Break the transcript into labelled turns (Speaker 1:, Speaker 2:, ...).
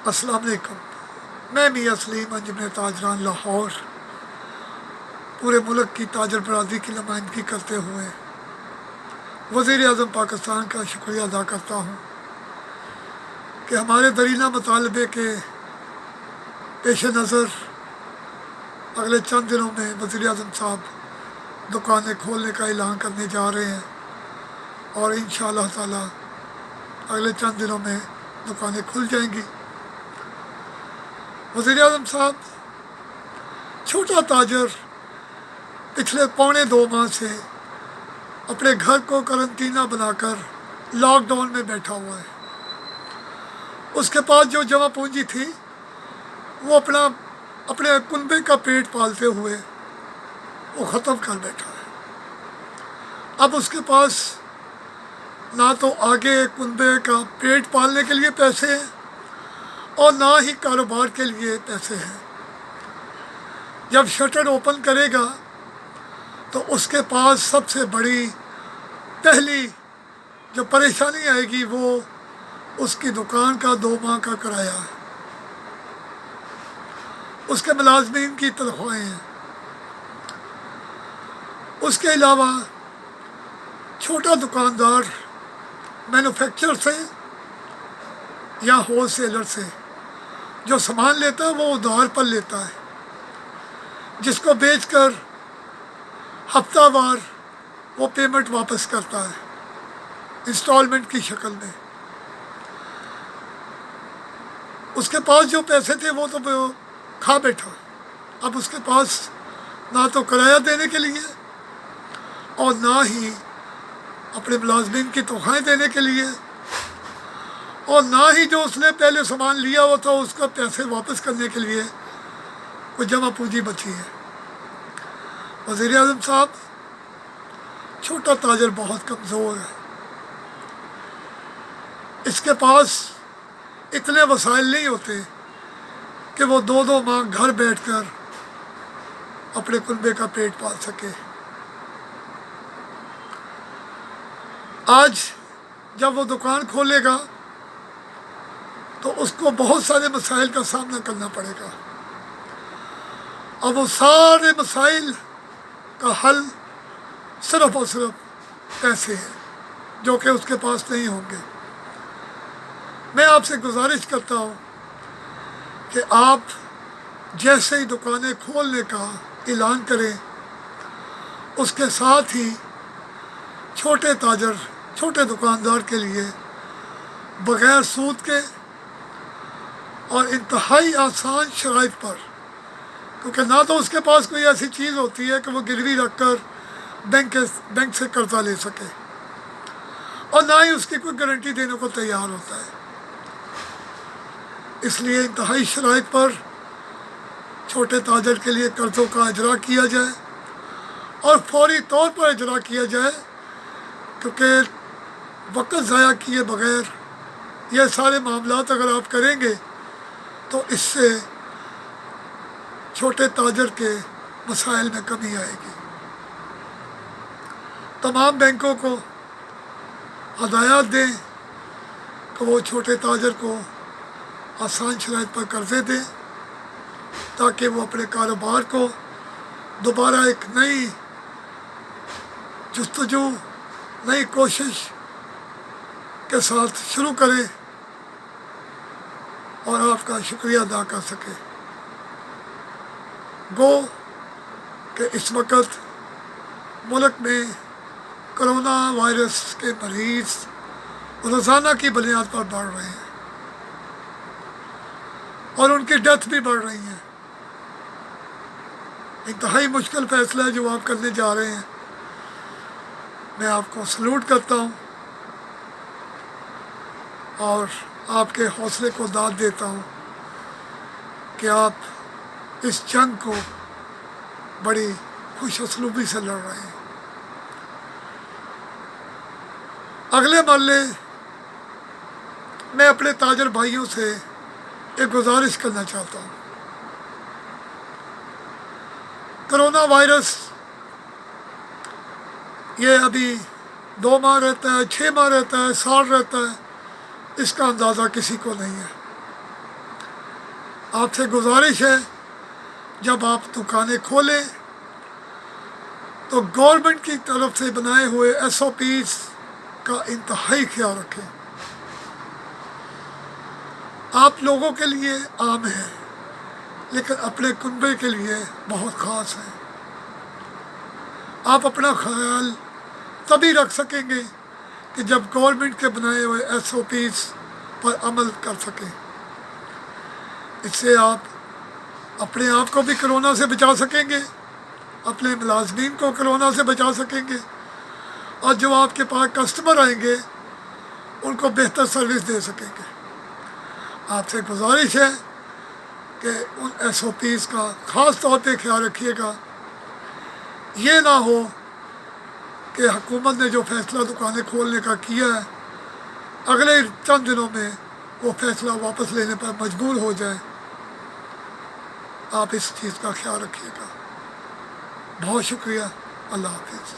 Speaker 1: अस्सलाम वालेकुम। मैं मियां सलीम अंजुमन ताजरान लाहौर पूरे मुल्क की ताजर बरादरी की नुमाइंदगी करते हुए वज़ीर आज़म पाकिस्तान का शुक्रिया अदा करता हूँ कि हमारे दरीना मुतालबे के पेश नज़र अगले चंद दिनों में वज़ीर आज़म साहब दुकानें खोलने का ऐलान करने जा रहे हैं और इंशाअल्लाह ताला अगले चंद दिनों में दुकानें खुल जाएंगी। वज़ीर आज़म साहब छोटा ताजर पिछले पौने 2 माह से अपने घर को करंटीना बनाकर लॉकडाउन में बैठा हुआ है। उसके पास जो जमा पूंजी थी वो अपने कुनबे का पेट पालते हुए वो ख़त्म कर बैठा है। अब उसके पास ना तो आगे कुनबे का पेट पालने के लिए पैसे हैं और ना ही कारोबार के लिए पैसे हैं। जब शटर ओपन करेगा तो उसके पास सबसे बड़ी पहली जो परेशानी आएगी वो उसकी दुकान का 2 माह का किराया है, उसके मुलाजमीन की तनख्वाहें हैं। उसके अलावा छोटा दुकानदार मैन्युफैक्चरर से या होलसेलर से जो सामान लेता है वो उधार पर लेता है, जिसको बेचकर हफ्तावार वो पेमेंट वापस करता है इंस्टॉलमेंट की शक्ल में। उसके पास जो पैसे थे वो तो खा बैठा। अब उसके पास ना तो किराया देने के लिए और ना ही अपने मुलाजमीन की तनख्वाहें देने के लिए और ना ही जो उसने पहले सामान लिया हुआ था उसका पैसे वापस करने के लिए कोई जमा पूंजी बची है। वज़ीर आज़म साहब छोटा ताजर बहुत कमज़ोर है, इसके पास इतने वसाइल नहीं होते कि वो 2-2 माह घर बैठकर अपने कुनबे का पेट पाल सके। आज जब वो दुकान खोलेगा तो उसको बहुत सारे मसाइल का सामना करना पड़ेगा। अब वो सारे मसाइल का हल सिर्फ और सिर्फ पैसे हैं जो कि उसके पास नहीं होंगे। मैं आपसे गुजारिश करता हूँ कि आप जैसे ही दुकानें खोलने का ऐलान करें उसके साथ ही छोटे दुकानदार के लिए बग़ैर सूद के और इंतहाई आसान शराइत पर, क्योंकि ना तो उसके पास कोई ऐसी चीज़ होती है कि वो गिरवी रख कर बैंक से कर्जा ले सके और ना ही उसकी कोई गारंटी देने को तैयार होता है। इसलिए इंतहाई शराइत पर छोटे ताजर के लिए कर्ज़ों का इजरा किया जाए और फौरी तौर पर इजरा किया जाए, क्योंकि वक्त ज़ाया किए बग़ैर ये सारे मामलात अगर आप करेंगे तो इससे छोटे ताजर के मसाइल में कमी आएगी। तमाम बैंकों को हदायत दें कि वो छोटे ताजर को आसान शराइत पर कर्ज़े दें ताकि वो अपने कारोबार को दोबारा एक नई जुस्तजू, नई कोशिश के साथ शुरू करें और आपका शुक्रिया अदा कर सके। गो कि इस वक्त मुल्क में कोरोना वायरस के मरीज़ रोज़ाना की बुनियाद पर बढ़ रहे हैं और उनकी डेथ भी बढ़ रही है। इंतहाई मुश्किल फ़ैसला है जो आप करने जा रहे हैं। मैं आपको सलूट करता हूँ और आपके हौसले को दाद देता हूँ कि आप इस जंग को बड़ी खुश उसलूबी से लड़ रहे हैं। अगले मरले मैं अपने ताजर भाइयों से एक गुजारिश करना चाहता हूँ। कोरोना वायरस ये अभी 2 माह रहता है, 6 माह रहता है, साल रहता है, इसका अंदाज़ा किसी को नहीं है। آپ سے گزارش ہے جب آپ دکانیں کھولیں تو گورنمنٹ کی طرف سے بنائے ہوئے SOPs کا انتہائی خیال رکھیں. آپ لوگوں کے لیے عام ہے لیکن اپنے کنبے کے لیے بہت خاص ہے. آپ اپنا خیال تبھی رکھ سکیں گے کہ جب گورنمنٹ کے بنائے ہوئے SOPs پر عمل کر سکیں. اس سے آپ اپنے آپ کو بھی کرونا سے بچا سکیں گے، اپنے ملازمین کو کرونا سے بچا سکیں گے، اور جو آپ کے پاس کسٹمر آئیں گے ان کو بہتر سروس دے سکیں گے. آپ سے گزارش ہے کہ ان SOPs کا خاص طور پہ خیال رکھیے گا. یہ نہ ہو کہ حکومت نے جو فیصلہ دکانیں کھولنے کا کیا ہے اگلے چند دنوں میں وہ فیصلہ واپس لینے پر مجبور ہو جائیں. آپ اس چیز کا خیال رکھیے گا. بہت شکریہ. اللہ حافظ.